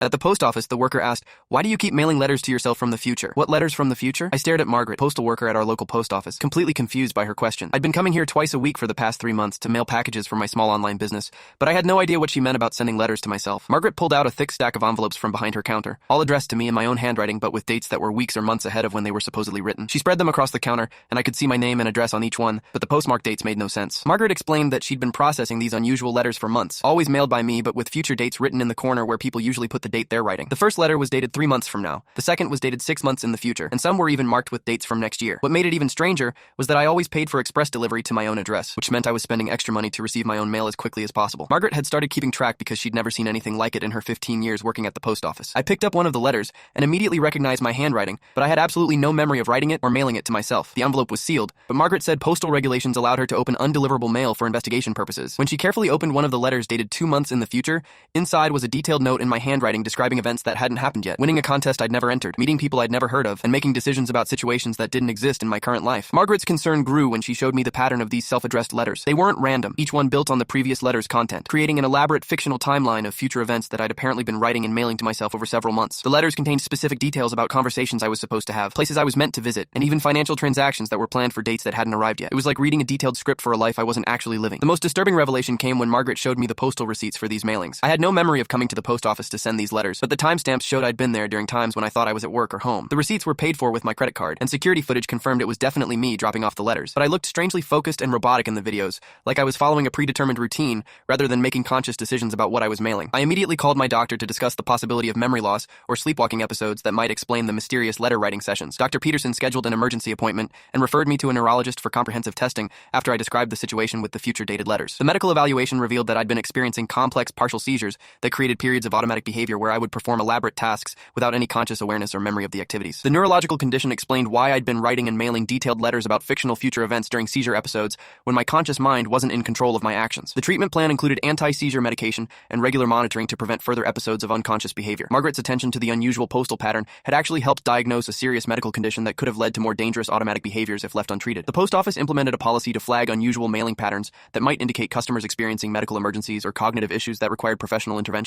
At the post office, the worker asked, "Why do you keep mailing letters to yourself from the future?" "What letters from the future?" I stared at Margaret, postal worker at our local post office, completely confused by her question. I'd been coming here twice a week for the past 3 months to mail packages for my small online business, but I had no idea what she meant about sending letters to myself. Margaret pulled out a thick stack of envelopes from behind her counter, all addressed to me in my own handwriting, but with dates that were weeks or months ahead of when they were supposedly written. She spread them across the counter, and I could see my name and address on each one, but the postmark dates made no sense. Margaret explained that she'd been processing these unusual letters for months, always mailed by me, but with future dates written in the corner where people usually put the date they're writing. The first letter was dated 3 months from now. The second was dated 6 months in the future, and some were even marked with dates from next year. What made it even stranger was that I always paid for express delivery to my own address, which meant I was spending extra money to receive my own mail as quickly as possible. Margaret had started keeping track because she'd never seen anything like it in her 15 years working at the post office. I picked up one of the letters and immediately recognized my handwriting, but I had absolutely no memory of writing it or mailing it to myself. The envelope was sealed, but Margaret said postal regulations allowed her to open undeliverable mail for investigation purposes. When she carefully opened one of the letters dated 2 months in the future, inside was a detailed note in my handwriting describing events that hadn't happened yet, winning a contest I'd never entered, meeting people I'd never heard of, and making decisions about situations that didn't exist in my current life. Margaret's concern grew when she showed me the pattern of these self-addressed letters. They weren't random, each one built on the previous letter's content, creating an elaborate fictional timeline of future events that I'd apparently been writing and mailing to myself over several months. The letters contained specific details about conversations I was supposed to have, places I was meant to visit, and even financial transactions that were planned for dates that hadn't arrived yet. It was like reading a detailed script for a life I wasn't actually living. The most disturbing revelation came when Margaret showed me the postal receipts for these mailings. I had no memory of coming to the post office to send these letters, but the timestamps showed I'd been there during times when I thought I was at work or home. The receipts were paid for with my credit card, and security footage confirmed it was definitely me dropping off the letters. But I looked strangely focused and robotic in the videos, like I was following a predetermined routine rather than making conscious decisions about what I was mailing. I immediately called my doctor to discuss the possibility of memory loss or sleepwalking episodes that might explain the mysterious letter writing sessions. Dr. Peterson scheduled an emergency appointment and referred me to a neurologist for comprehensive testing after I described the situation with the future dated letters. The medical evaluation revealed that I'd been experiencing complex partial seizures that created periods of automatic behavior where I would perform elaborate tasks without any conscious awareness or memory of the activities. The neurological condition explained why I'd been writing and mailing detailed letters about fictional future events during seizure episodes when my conscious mind wasn't in control of my actions. The treatment plan included anti-seizure medication and regular monitoring to prevent further episodes of unconscious behavior. Margaret's attention to the unusual postal pattern had actually helped diagnose a serious medical condition that could have led to more dangerous automatic behaviors if left untreated. The post office implemented a policy to flag unusual mailing patterns that might indicate customers experiencing medical emergencies or cognitive issues that required professional intervention.